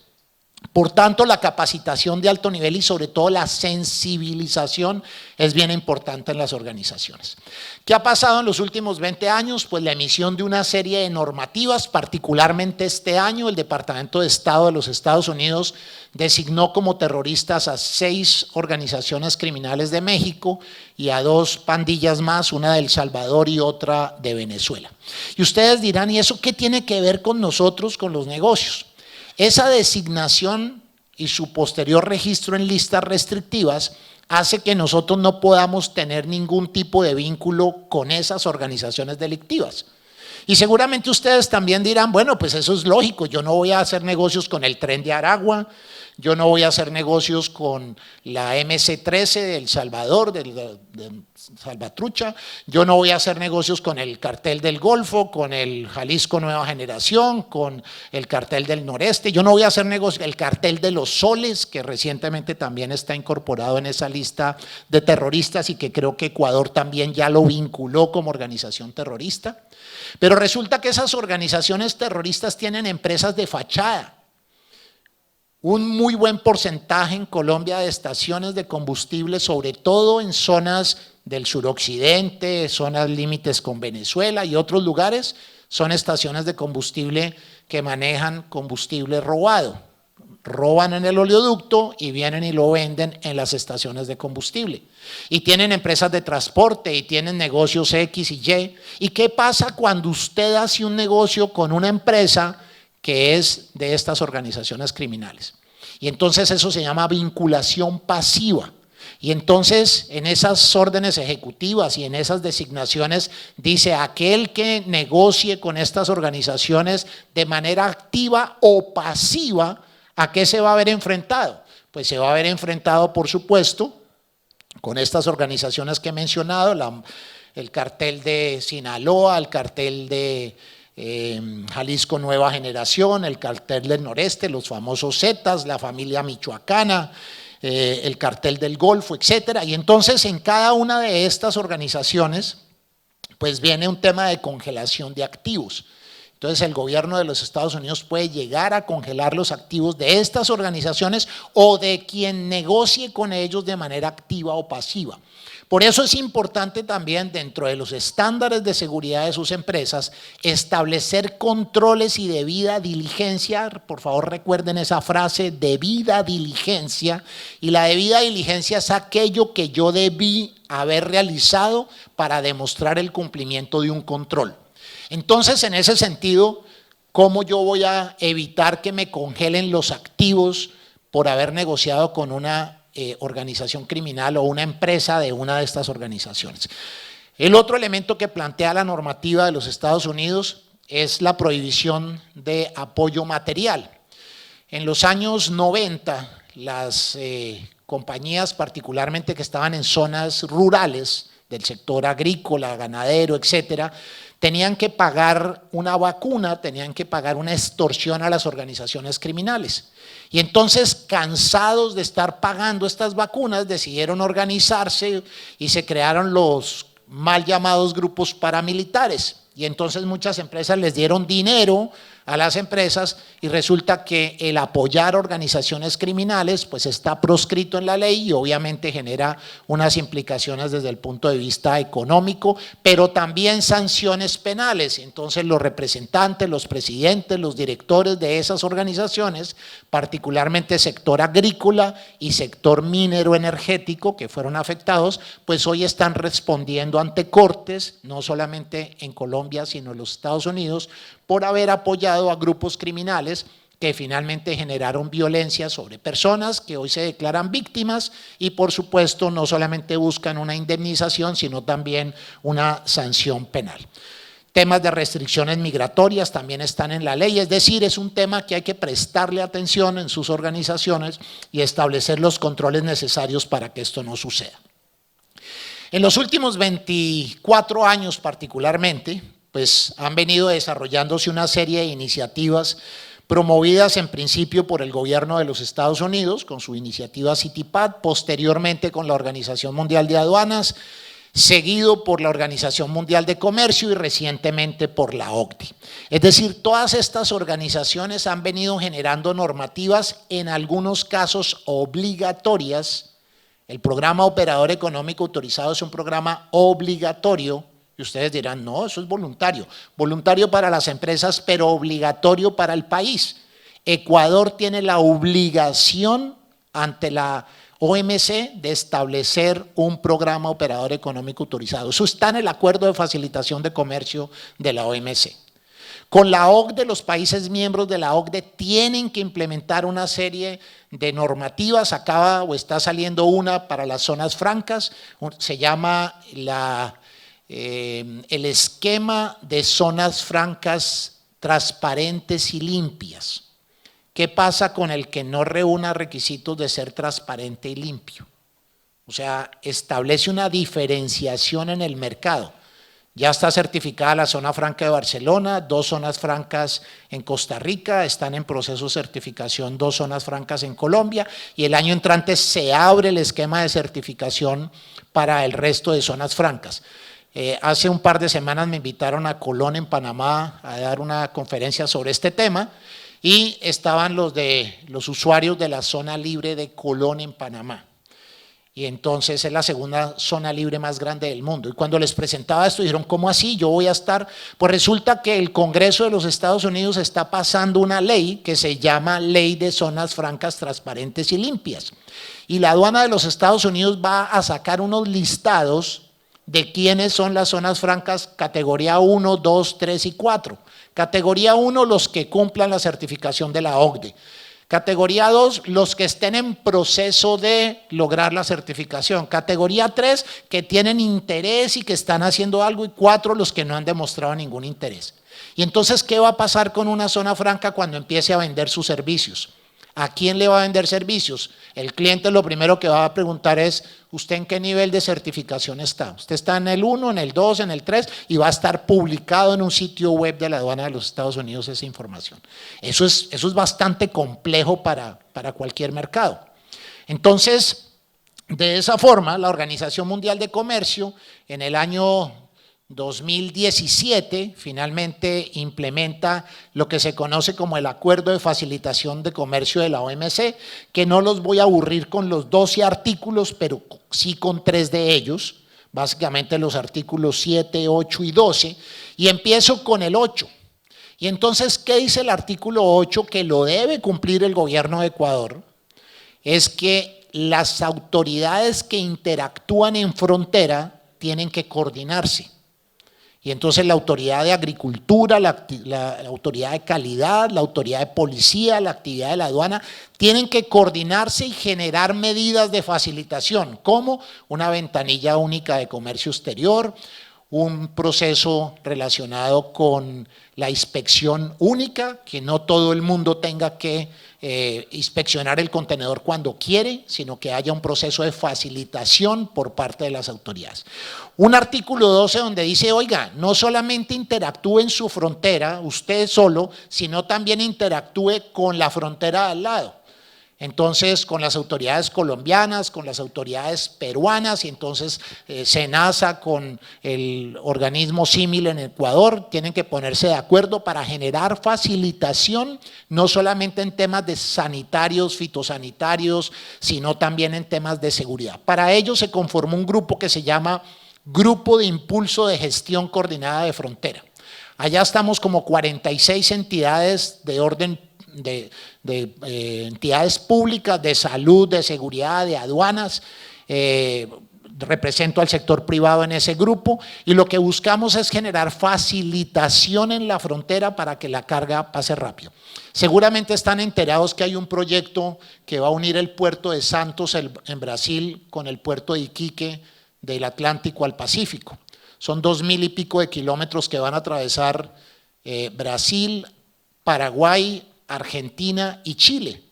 Por tanto, la capacitación de alto nivel y sobre todo la sensibilización es bien importante en las organizaciones. ¿Qué ha pasado en los últimos 20 años? Pues la emisión de una serie de normativas, particularmente este año el Departamento de Estado de los Estados Unidos designó como terroristas a 6 organizaciones criminales de México y a 2 pandillas más, una de El Salvador y otra de Venezuela. Y ustedes dirán, ¿y eso qué tiene que ver con nosotros, con los negocios? Esa designación y su posterior registro en listas restrictivas hace que nosotros no podamos tener ningún tipo de vínculo con esas organizaciones delictivas. Y seguramente ustedes también dirán, bueno, pues eso es lógico, yo no voy a hacer negocios con el Tren de Aragua, yo no voy a hacer negocios con la MC-13 de El Salvador, de Salvatrucha, yo no voy a hacer negocios con el Cartel del Golfo, con el Jalisco Nueva Generación, con el Cartel del Noreste, yo no voy a hacer negocios, el Cartel de los Soles, que recientemente también está incorporado en esa lista de terroristas y que creo que Ecuador también ya lo vinculó como organización terrorista. Pero resulta que esas organizaciones terroristas tienen empresas de fachada. Un muy buen porcentaje en Colombia de estaciones de combustible, sobre todo en zonas del suroccidente, zonas límites con Venezuela y otros lugares, son estaciones de combustible que manejan combustible robado. Roban en el oleoducto y vienen y lo venden en las estaciones de combustible. Y tienen empresas de transporte y tienen negocios X y Y. ¿Y qué pasa cuando usted hace un negocio con una empresa que es de estas organizaciones criminales? Y entonces eso se llama vinculación pasiva. Y entonces en esas órdenes ejecutivas y en esas designaciones dice aquel que negocie con estas organizaciones de manera activa o pasiva, ¿a qué se va a ver enfrentado? Pues se va a ver enfrentado, por supuesto, con estas organizaciones que he mencionado, el cartel de Sinaloa, el cartel de Jalisco Nueva Generación, el cartel del Noreste, los famosos Zetas, la familia michoacana, el cartel del Golfo, etcétera. Y entonces en cada una de estas organizaciones pues viene un tema de congelación de activos. Entonces el gobierno de los Estados Unidos puede llegar a congelar los activos de estas organizaciones o de quien negocie con ellos de manera activa o pasiva. Por eso es importante también dentro de los estándares de seguridad de sus empresas establecer controles y debida diligencia. Por favor recuerden esa frase, debida diligencia. Y la debida diligencia es aquello que yo debí haber realizado para demostrar el cumplimiento de un control. Entonces, en ese sentido, ¿cómo yo voy a evitar que me congelen los activos por haber negociado con una organización criminal o una empresa de una de estas organizaciones? El otro elemento que plantea la normativa de los Estados Unidos es la prohibición de apoyo material. En los años 90, las compañías, particularmente que estaban en zonas rurales, del sector agrícola, ganadero, etcétera, tenían que pagar una vacuna, tenían que pagar una extorsión a las organizaciones criminales. Y entonces, cansados de estar pagando estas vacunas, decidieron organizarse y se crearon los mal llamados grupos paramilitares. Y entonces muchas empresas les dieron dinero a las empresas, y resulta que el apoyar organizaciones criminales pues está proscrito en la ley y obviamente genera unas implicaciones desde el punto de vista económico, pero también sanciones penales. Entonces los representantes, los presidentes, los directores de esas organizaciones, particularmente sector agrícola y sector minero energético que fueron afectados, pues hoy están respondiendo ante cortes, no solamente en Colombia sino en los Estados Unidos, por haber apoyado a grupos criminales que finalmente generaron violencia sobre personas que hoy se declaran víctimas y por supuesto no solamente buscan una indemnización, sino también una sanción penal. Temas de restricciones migratorias también están en la ley, es decir, es un tema que hay que prestarle atención en sus organizaciones y establecer los controles necesarios para que esto no suceda. En los últimos 24 años particularmente, pues han venido desarrollándose una serie de iniciativas promovidas en principio por el gobierno de los Estados Unidos con su iniciativa CITIPAD, posteriormente con la Organización Mundial de Aduanas, seguido por la Organización Mundial de Comercio y recientemente por la OCDE. Es decir, todas estas organizaciones han venido generando normativas, en algunos casos obligatorias. El programa Operador Económico Autorizado es un programa obligatorio. Y ustedes dirán, no, eso es voluntario. Voluntario para las empresas, pero obligatorio para el país. Ecuador tiene la obligación ante la OMC de establecer un programa operador económico autorizado. Eso está en el Acuerdo de Facilitación de Comercio de la OMC. Con la OCDE, los países miembros de la OCDE tienen que implementar una serie de normativas. Acaba o está saliendo una para las zonas francas, se llama el esquema de zonas francas transparentes y limpias. ¿Qué pasa con el que no reúna requisitos de ser transparente y limpio? O sea, establece una diferenciación en el mercado. Ya está certificada la zona franca de Barcelona, 2 zonas francas en Costa Rica, están en proceso de certificación 2 zonas francas en Colombia y el año entrante se abre el esquema de certificación para el resto de zonas francas. Hace un par de semanas me invitaron a Colón, en Panamá, a dar una conferencia sobre este tema y estaban los usuarios de la zona libre de Colón en Panamá. Y entonces es la segunda zona libre más grande del mundo. Y cuando les presentaba esto, dijeron, ¿cómo así? Yo voy a estar… Pues resulta que el Congreso de los Estados Unidos está pasando una ley que se llama Ley de Zonas Francas Transparentes y Limpias. Y la aduana de los Estados Unidos va a sacar unos listados de quiénes son las zonas francas categoría 1, 2, 3 y 4. Categoría 1, los que cumplan la certificación de la OCDE. Categoría 2, los que estén en proceso de lograr la certificación. Categoría 3, que tienen interés y que están haciendo algo. Y 4, los que no han demostrado ningún interés. Y entonces, ¿qué va a pasar con una zona franca cuando empiece a vender sus servicios? ¿A quién le va a vender servicios? El cliente lo primero que va a preguntar es, ¿usted en qué nivel de certificación está? Usted está en el 1, en el 2, en el 3 y va a estar publicado en un sitio web de la aduana de los Estados Unidos esa información. Eso es bastante complejo para cualquier mercado. Entonces, de esa forma, la Organización Mundial de Comercio en el año 2017 finalmente implementa lo que se conoce como el Acuerdo de Facilitación de Comercio de la OMC, que no los voy a aburrir con los 12 artículos, pero sí con 3 de ellos, básicamente los artículos 7, 8 y 12, y empiezo con el 8. Y entonces, ¿qué dice el artículo 8? Que lo debe cumplir el gobierno de Ecuador, es que las autoridades que interactúan en frontera tienen que coordinarse. Y entonces la autoridad de agricultura, la autoridad de calidad, la autoridad de policía, la actividad de la aduana, tienen que coordinarse y generar medidas de facilitación, como una ventanilla única de comercio exterior, un proceso relacionado con la inspección única, que no todo el mundo tenga que inspeccionar el contenedor cuando quiere, sino que haya un proceso de facilitación por parte de las autoridades. Un artículo 12 donde dice, oiga, no solamente interactúe en su frontera, usted solo, sino también interactúe con la frontera de al lado. Entonces, con las autoridades colombianas, con las autoridades peruanas y entonces SENASA con el organismo símil en Ecuador, tienen que ponerse de acuerdo para generar facilitación, no solamente en temas de sanitarios, fitosanitarios, sino también en temas de seguridad. Para ello se conformó un grupo que se llama Grupo de Impulso de Gestión Coordinada de Frontera. Allá estamos como 46 entidades de orden de entidades públicas, de salud, de seguridad, de aduanas, represento al sector privado en ese grupo y lo que buscamos es generar facilitación en la frontera para que la carga pase rápido. Seguramente están enterados que hay un proyecto que va a unir el puerto de Santos en Brasil con el puerto de Iquique del Atlántico al Pacífico. Son 2000 y pico de kilómetros que van a atravesar Brasil, Paraguay, Argentina y Chile.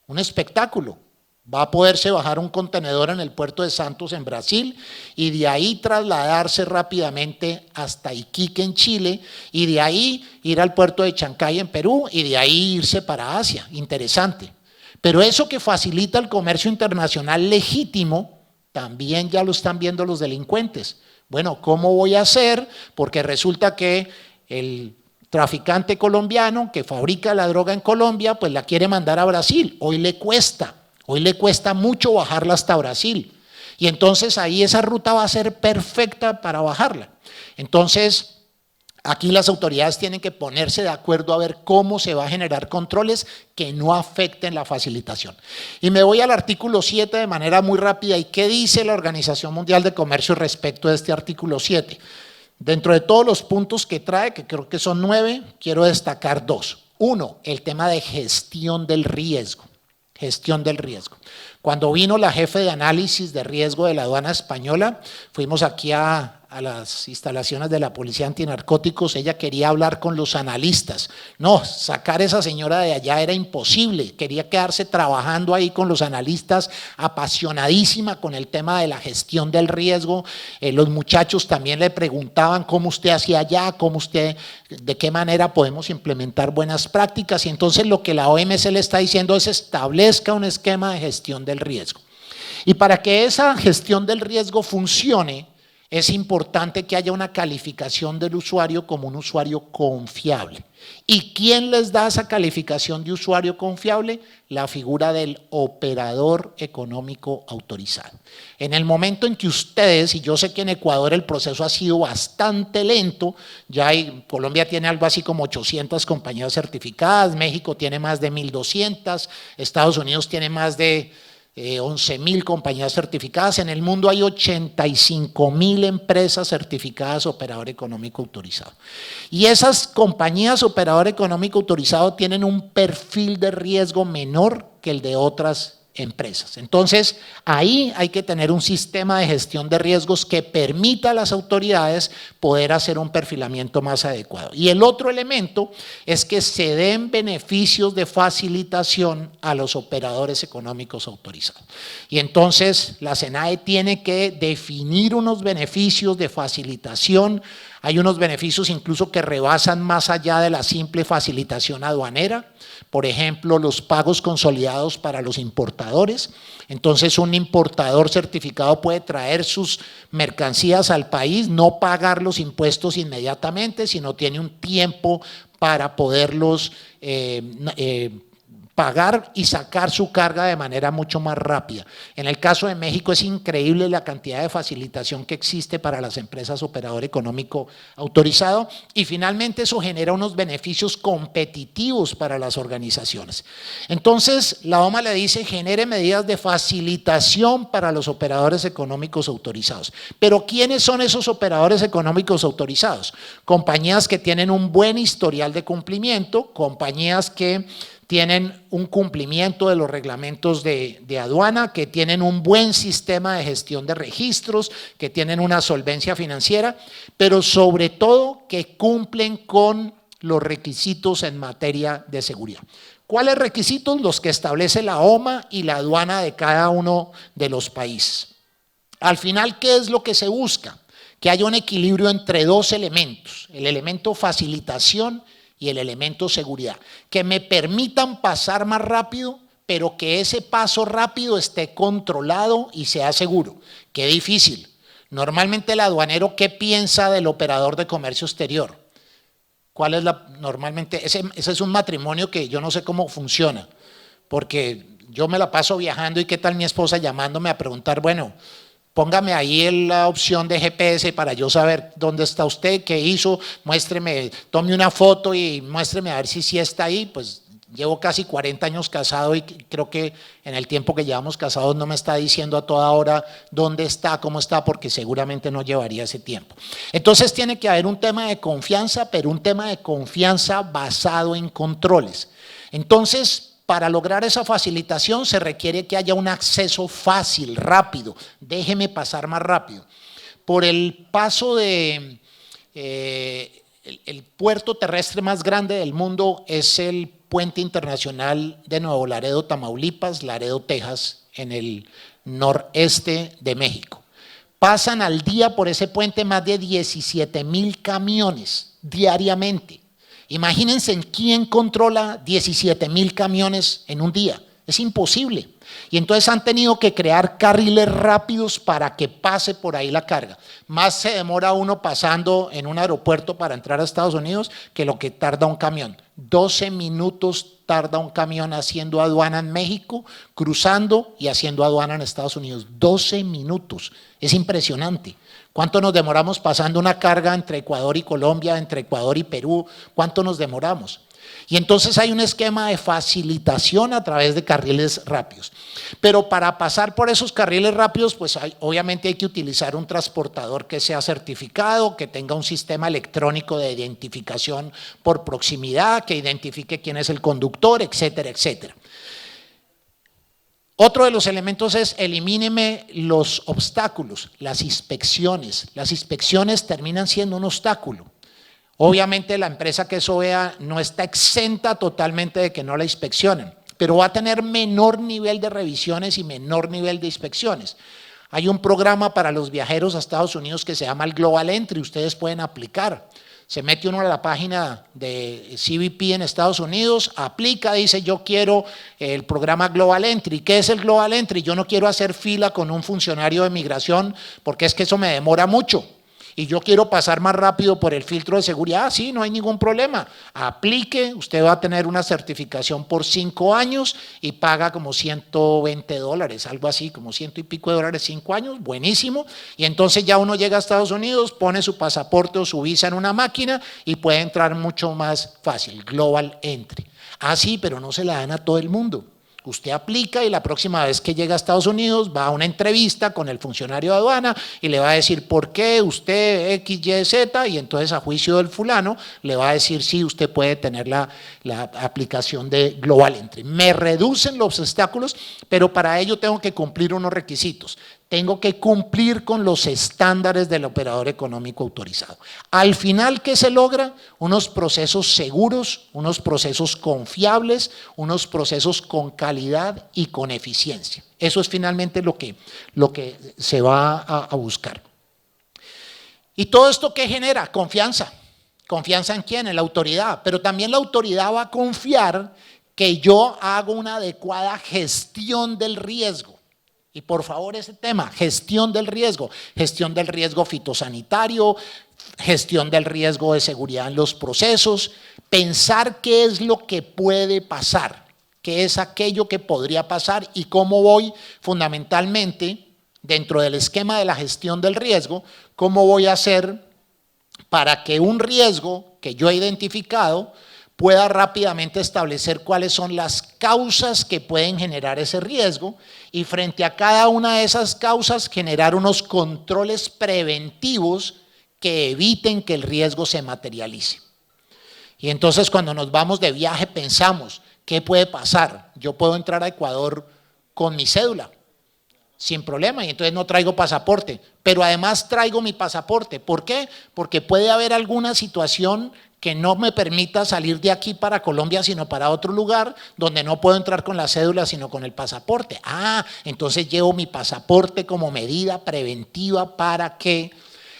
Un espectáculo. Va a poderse bajar un contenedor en el puerto de Santos en Brasil y de ahí trasladarse rápidamente hasta Iquique en Chile y de ahí ir al puerto de Chancay en Perú y de ahí irse para Asia. Interesante. Pero eso que facilita el comercio internacional legítimo, también ya lo están viendo los delincuentes. Bueno, ¿cómo voy a hacer? Porque resulta que el traficante colombiano que fabrica la droga en Colombia, pues la quiere mandar a Brasil. Hoy le cuesta mucho bajarla hasta Brasil. Y entonces ahí esa ruta va a ser perfecta para bajarla. Entonces, aquí las autoridades tienen que ponerse de acuerdo a ver cómo se va a generar controles que no afecten la facilitación. Y me voy al artículo 7 de manera muy rápida. ¿Y qué dice la Organización Mundial de Comercio respecto de este artículo 7? Dentro de todos los puntos que trae, que creo que son 9, quiero destacar 2. 1, el tema de gestión del riesgo. Gestión del riesgo. Cuando vino la jefe de análisis de riesgo de la aduana española, fuimos aquí a las instalaciones de la policía antinarcóticos, ella quería hablar con los analistas. No, sacar a esa señora de allá era imposible, quería quedarse trabajando ahí con los analistas, apasionadísima con el tema de la gestión del riesgo. Los muchachos también le preguntaban cómo usted hacía allá, de qué manera podemos implementar buenas prácticas, y entonces lo que la OMC le está diciendo es establezca un esquema de gestión del riesgo. Y para que esa gestión del riesgo funcione, es importante que haya una calificación del usuario como un usuario confiable. ¿Y quién les da esa calificación de usuario confiable? La figura del operador económico autorizado. En el momento en que ustedes, y yo sé que en Ecuador el proceso ha sido bastante lento, Colombia tiene algo así como 800 compañías certificadas, México tiene más de 1200, Estados Unidos tiene más de 11.000 compañías certificadas. En el mundo hay 85.000 empresas certificadas operador económico autorizado. Y esas compañías operador económico autorizado tienen un perfil de riesgo menor que el de otras empresas. Entonces, ahí hay que tener un sistema de gestión de riesgos que permita a las autoridades poder hacer un perfilamiento más adecuado. Y el otro elemento es que se den beneficios de facilitación a los operadores económicos autorizados. Y entonces, la SENAE tiene que definir unos beneficios de facilitación. Hay unos beneficios incluso que rebasan más allá de la simple facilitación aduanera. Por ejemplo, los pagos consolidados para los importadores. Entonces, un importador certificado puede traer sus mercancías al país, no pagar los impuestos inmediatamente, sino tiene un tiempo para poderlos pagar y sacar su carga de manera mucho más rápida. En el caso de México es increíble la cantidad de facilitación que existe para las empresas operador económico autorizado y finalmente eso genera unos beneficios competitivos para las organizaciones. Entonces la OMA le dice genere medidas de facilitación para los operadores económicos autorizados. Pero ¿quiénes son esos operadores económicos autorizados? Compañías que tienen un buen historial de cumplimiento, compañías que tienen un cumplimiento de los reglamentos de aduana, que tienen un buen sistema de gestión de registros, que tienen una solvencia financiera, pero sobre todo que cumplen con los requisitos en materia de seguridad. ¿Cuáles requisitos? Los que establece la OMA y la aduana de cada uno de los países. Al final, ¿qué es lo que se busca? Que haya un equilibrio entre dos elementos, el elemento facilitación y el elemento seguridad, que me permitan pasar más rápido, pero que ese paso rápido esté controlado y sea seguro. Qué difícil. Normalmente el aduanero, ¿qué piensa del operador de comercio exterior? ¿Cuál es normalmente, ese es un matrimonio que yo no sé cómo funciona, porque yo me la paso viajando y qué tal mi esposa llamándome a preguntar, bueno, póngame ahí la opción de GPS para yo saber dónde está usted, qué hizo, muéstreme, tome una foto y muéstreme a ver si sí está ahí. Pues llevo casi 40 años casado y creo que en el tiempo que llevamos casados no me está diciendo a toda hora dónde está, cómo está, porque seguramente no llevaría ese tiempo. Entonces tiene que haber un tema de confianza, pero un tema de confianza basado en controles. Entonces, para lograr esa facilitación se requiere que haya un acceso fácil, rápido. Déjeme pasar más rápido. Por el paso de… el puerto terrestre más grande del mundo es el Puente Internacional de Nuevo Laredo, Tamaulipas, Laredo, Texas, en el noreste de México. Pasan al día por ese puente más de 17,000 camiones diariamente. Imagínense en quién controla 17,000 camiones en un día. Es imposible. Y entonces han tenido que crear carriles rápidos para que pase por ahí la carga. Más se demora uno pasando en un aeropuerto para entrar a Estados Unidos que lo que tarda un camión. 12 minutos tarda un camión haciendo aduana en México, cruzando y haciendo aduana en Estados Unidos. 12 minutos. Es impresionante. ¿Cuánto nos demoramos pasando una carga entre Ecuador y Colombia, entre Ecuador y Perú? ¿Cuánto nos demoramos? Y entonces hay un esquema de facilitación a través de carriles rápidos. Pero para pasar por esos carriles rápidos, pues obviamente hay que utilizar un transportador que sea certificado, que tenga un sistema electrónico de identificación por proximidad, que identifique quién es el conductor, etcétera, etcétera. Otro de los elementos es elimíneme los obstáculos, las inspecciones. Las inspecciones terminan siendo un obstáculo. Obviamente la empresa que eso vea no está exenta totalmente de que no la inspeccionen, pero va a tener menor nivel de revisiones y menor nivel de inspecciones. Hay un programa para los viajeros a Estados Unidos que se llama el Global Entry, ustedes pueden aplicar. Se mete uno a la página de CBP en Estados Unidos, aplica, dice yo quiero el programa Global Entry. ¿Qué es el Global Entry? Yo no quiero hacer fila con un funcionario de migración porque es que eso me demora mucho. Y yo quiero pasar más rápido por el filtro de seguridad. Sí, no hay ningún problema. Aplique, usted va a tener una certificación por 5 años y paga como $120, algo así, como $100 y pico, 5 años, buenísimo. Y entonces ya uno llega a Estados Unidos, pone su pasaporte o su visa en una máquina y puede entrar mucho más fácil, Global Entry. Ah, sí, pero no se la dan a todo el mundo. Usted aplica y la próxima vez que llega a Estados Unidos va a una entrevista con el funcionario de aduana y le va a decir por qué usted X, Y, Z, y entonces a juicio del fulano le va a decir sí, usted puede tener la aplicación de Global Entry. Me reducen los obstáculos, pero para ello tengo que cumplir unos requisitos. Tengo que cumplir con los estándares del operador económico autorizado. Al final, ¿qué se logra? Unos procesos seguros, unos procesos confiables, unos procesos con calidad y con eficiencia. Eso es finalmente lo que se va a buscar. ¿Y todo esto qué genera? Confianza. ¿Confianza en quién? En la autoridad. Pero también la autoridad va a confiar que yo hago una adecuada gestión del riesgo. Y por favor ese tema, gestión del riesgo fitosanitario, gestión del riesgo de seguridad en los procesos, pensar qué es lo que puede pasar, qué es aquello que podría pasar y cómo voy fundamentalmente dentro del esquema de la gestión del riesgo, cómo voy a hacer para que un riesgo que yo he identificado pueda rápidamente establecer cuáles son las causas que pueden generar ese riesgo y frente a cada una de esas causas generar unos controles preventivos que eviten que el riesgo se materialice. Y entonces cuando nos vamos de viaje pensamos, ¿qué puede pasar? Yo puedo entrar a Ecuador con mi cédula, sin problema, y entonces no traigo pasaporte, pero además traigo mi pasaporte. ¿Por qué? Porque puede haber alguna situación que no me permita salir de aquí para Colombia, sino para otro lugar, donde no puedo entrar con la cédula, sino con el pasaporte. Ah, entonces llevo mi pasaporte como medida preventiva para que…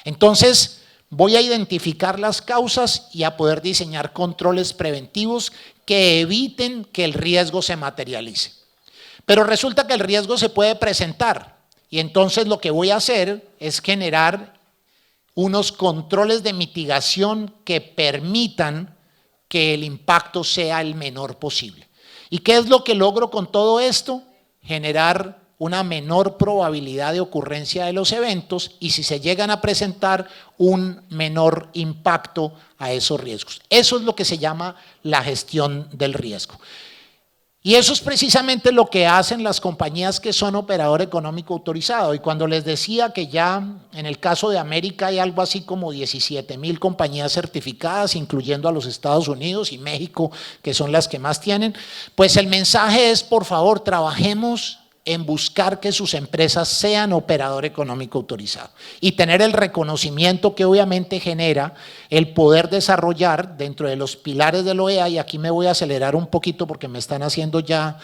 Entonces voy a identificar las causas y a poder diseñar controles preventivos que eviten que el riesgo se materialice. Pero resulta que el riesgo se puede presentar y entonces lo que voy a hacer es generar unos controles de mitigación que permitan que el impacto sea el menor posible. ¿Y qué es lo que logro con todo esto? Generar una menor probabilidad de ocurrencia de los eventos y, si se llegan a presentar, un menor impacto a esos riesgos. Eso es lo que se llama la gestión del riesgo. Y eso es precisamente lo que hacen las compañías que son operador económico autorizado. Y cuando les decía que ya en el caso de América hay algo así como 17,000 compañías certificadas, incluyendo a los Estados Unidos y México, que son las que más tienen, pues el mensaje es: por favor, trabajemos en buscar que sus empresas sean operador económico autorizado y tener el reconocimiento que obviamente genera el poder desarrollar dentro de los pilares del OEA. Y aquí me voy a acelerar un poquito porque me están haciendo ya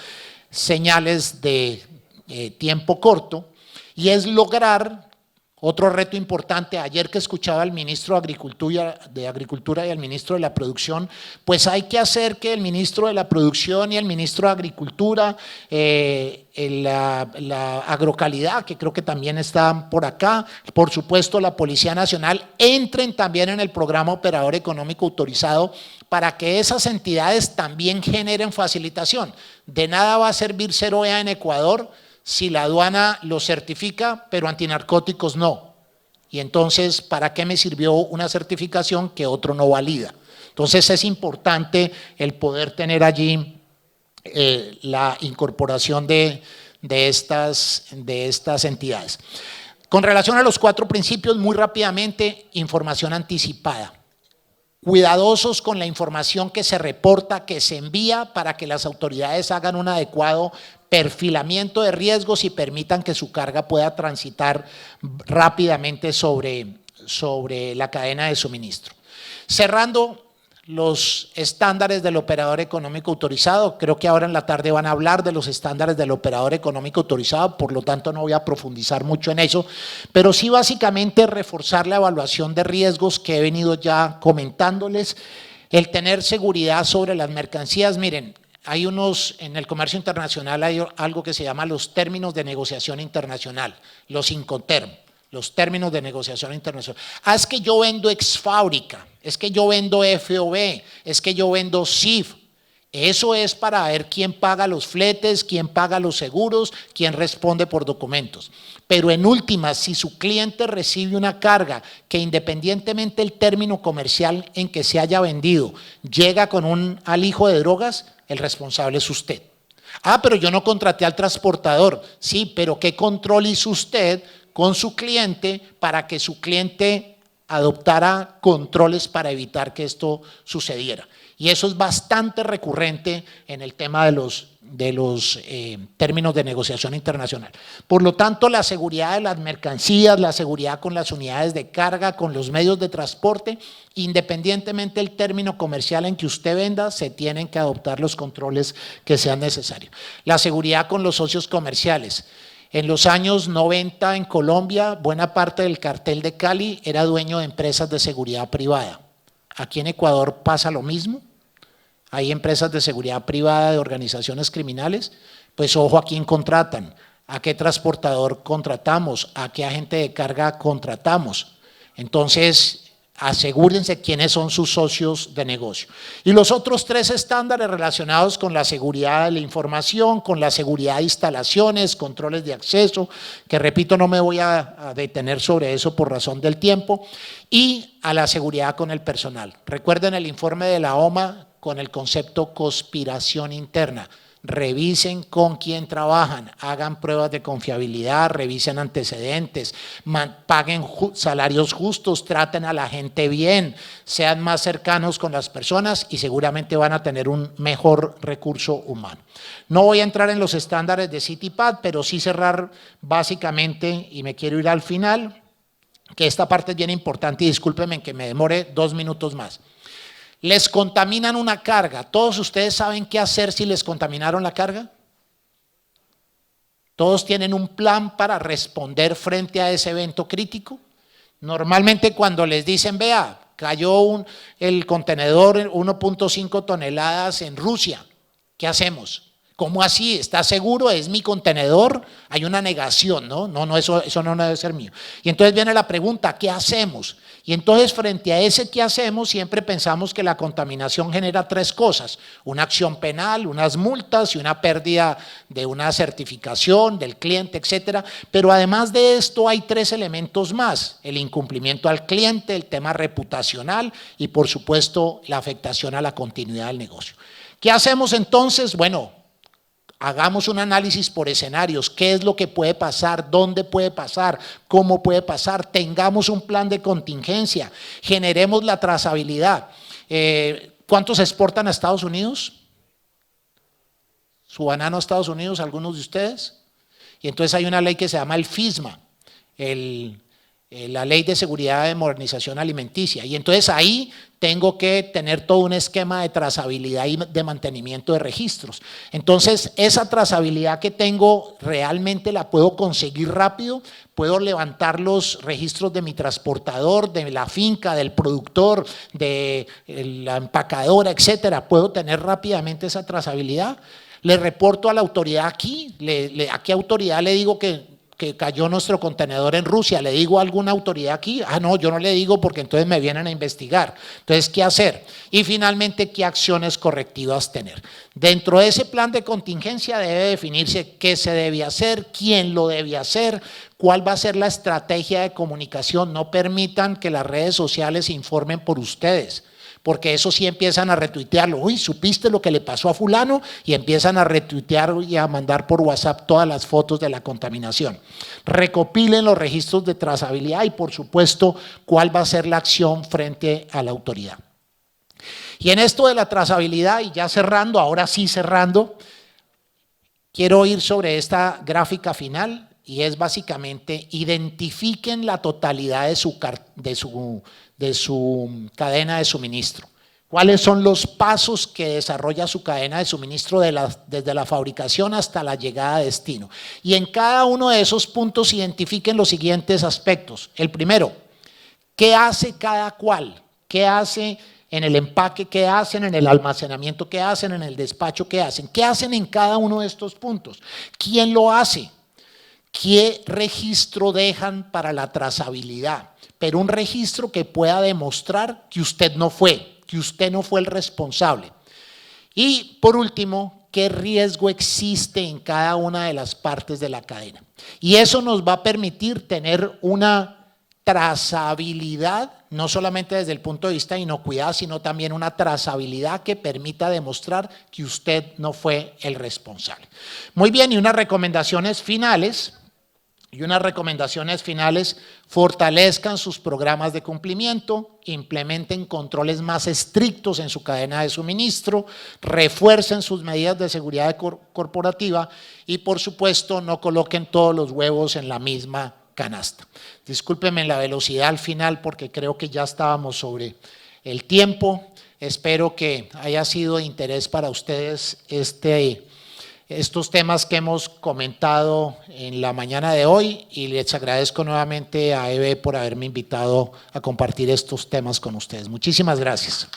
señales de tiempo corto, y es lograr otro reto importante. Ayer que escuchaba al ministro de Agricultura y al ministro de la Producción, pues hay que hacer que el ministro de la Producción y el ministro de Agricultura, la agrocalidad, que creo que también está por acá, por supuesto la Policía Nacional, entren también en el programa Operador Económico Autorizado para que esas entidades también generen facilitación. De nada va a servir ser OEA en Ecuador si la aduana lo certifica, pero antinarcóticos no. Y entonces, ¿para qué me sirvió una certificación que otro no valida? Entonces es importante el poder tener allí la incorporación de estas entidades. Con relación a los 4 principios, muy rápidamente: información anticipada. Cuidadosos con la información que se reporta, que se envía, para que las autoridades hagan un adecuado perfilamiento de riesgos y permitan que su carga pueda transitar rápidamente sobre la cadena de suministro. Cerrando, los estándares del operador económico autorizado. Creo que ahora en la tarde van a hablar de los estándares del operador económico autorizado, por lo tanto no voy a profundizar mucho en eso, pero sí básicamente reforzar la evaluación de riesgos que he venido ya comentándoles, el tener seguridad sobre las mercancías. Miren, hay en el comercio internacional hay algo que se llama los términos de negociación internacional, los Incoterm. Los términos de negociación internacional. Es que yo vendo ex fábrica, es que yo vendo FOB, es que yo vendo CIF. Eso es para ver quién paga los fletes, quién paga los seguros, quién responde por documentos. Pero en últimas, si su cliente recibe una carga que, independientemente del término comercial en que se haya vendido, llega con un alijo de drogas, el responsable es usted. Pero yo no contraté al transportador. Sí, pero ¿qué control hizo usted con su cliente para que su cliente adoptara controles para evitar que esto sucediera? Y eso es bastante recurrente en el tema de los términos de negociación internacional. Por lo tanto, la seguridad de las mercancías, la seguridad con las unidades de carga, con los medios de transporte, independientemente del término comercial en que usted venda, se tienen que adoptar los controles que sean necesarios. La seguridad con los socios comerciales. En los años 90 en Colombia, buena parte del cartel de Cali era dueño de empresas de seguridad privada. Aquí en Ecuador pasa lo mismo. Hay empresas de seguridad privada de organizaciones criminales. Pues ojo a quién contratan, a qué transportador contratamos, a qué agente de carga contratamos. Entonces, asegúrense quiénes son sus socios de negocio. Y los otros 3 estándares relacionados con la seguridad de la información, con la seguridad de instalaciones, controles de acceso, que repito, no me voy a detener sobre eso por razón del tiempo, y a la seguridad con el personal. Recuerden el informe de la OMA con el concepto conspiración interna. Revisen con quién trabajan, hagan pruebas de confiabilidad, revisen antecedentes, paguen salarios justos, traten a la gente bien, sean más cercanos con las personas y seguramente van a tener un mejor recurso humano. No voy a entrar en los estándares de CITIPAD, pero sí cerrar básicamente, y me quiero ir al final, que esta parte es bien importante y discúlpenme que me demore 2 minutos más. Les contaminan una carga. ¿Todos ustedes saben qué hacer si les contaminaron la carga? ¿Todos tienen un plan para responder frente a ese evento crítico? Normalmente cuando les dicen, vea, cayó el contenedor 1.5 toneladas en Rusia, ¿qué hacemos? ¿Cómo así? ¿Estás seguro? ¿Es mi contenedor? Hay una negación, ¿no? No, eso no debe ser mío. Y entonces viene la pregunta, ¿qué hacemos? Y entonces frente a ese qué hacemos, siempre pensamos que la contaminación genera tres cosas: una acción penal, unas multas y una pérdida de una certificación del cliente, etcétera. Pero además de esto hay tres elementos más: el incumplimiento al cliente, el tema reputacional y por supuesto la afectación a la continuidad del negocio. ¿Qué hacemos entonces? Bueno, hagamos un análisis por escenarios, qué es lo que puede pasar, dónde puede pasar, cómo puede pasar, tengamos un plan de contingencia, generemos la trazabilidad. ¿Cuántos exportan a Estados Unidos? ¿Su banano a Estados Unidos, algunos de ustedes? Y entonces hay una ley que se llama el FISMA, la Ley de Seguridad de Modernización Alimenticia, y entonces ahí tengo que tener todo un esquema de trazabilidad y de mantenimiento de registros. Entonces esa trazabilidad que tengo realmente la puedo conseguir rápido, puedo levantar los registros de mi transportador, de la finca, del productor, de la empacadora, etcétera. Puedo tener rápidamente esa trazabilidad. Le reporto a la autoridad aquí, ¿a qué autoridad le digo que cayó nuestro contenedor en Rusia? ¿Le digo a alguna autoridad aquí? Ah, no, yo no le digo porque entonces me vienen a investigar. Entonces, ¿qué hacer? Y finalmente, ¿qué acciones correctivas tener? Dentro de ese plan de contingencia debe definirse qué se debe hacer, quién lo debe hacer, cuál va a ser la estrategia de comunicación. No permitan que las redes sociales informen por ustedes, porque eso sí empiezan a retuitearlo. Uy, ¿supiste lo que le pasó a fulano? Y empiezan a retuitear y a mandar por WhatsApp todas las fotos de la contaminación. Recopilen los registros de trazabilidad y por supuesto cuál va a ser la acción frente a la autoridad. Y en esto de la trazabilidad, y ya cerrando, ahora sí cerrando, quiero ir sobre esta gráfica final y es básicamente identifiquen la totalidad de su cadena de suministro. ¿Cuáles son los pasos que desarrolla su cadena de suministro desde la fabricación hasta la llegada a destino? Y en cada uno de esos puntos identifiquen los siguientes aspectos. El primero, ¿qué hace cada cual? ¿Qué hace en el empaque? ¿Qué hacen en el almacenamiento? ¿Qué hacen en el despacho? ¿Qué hacen? ¿Qué hacen en cada uno de estos puntos? ¿Quién lo hace? ¿Qué registro dejan para la trazabilidad? Pero un registro que pueda demostrar que usted no fue el responsable. Y por último, ¿qué riesgo existe en cada una de las partes de la cadena? Y eso nos va a permitir tener una trazabilidad, no solamente desde el punto de vista de inocuidad, sino también una trazabilidad que permita demostrar que usted no fue el responsable. Muy bien, y unas recomendaciones finales. Fortalezcan sus programas de cumplimiento, implementen controles más estrictos en su cadena de suministro, refuercen sus medidas de seguridad corporativa y por supuesto no coloquen todos los huevos en la misma canasta. Discúlpenme la velocidad al final porque creo que ya estábamos sobre el tiempo. Espero que haya sido de interés para ustedes estos temas que hemos comentado en la mañana de hoy y les agradezco nuevamente a EVE por haberme invitado a compartir estos temas con ustedes. Muchísimas gracias.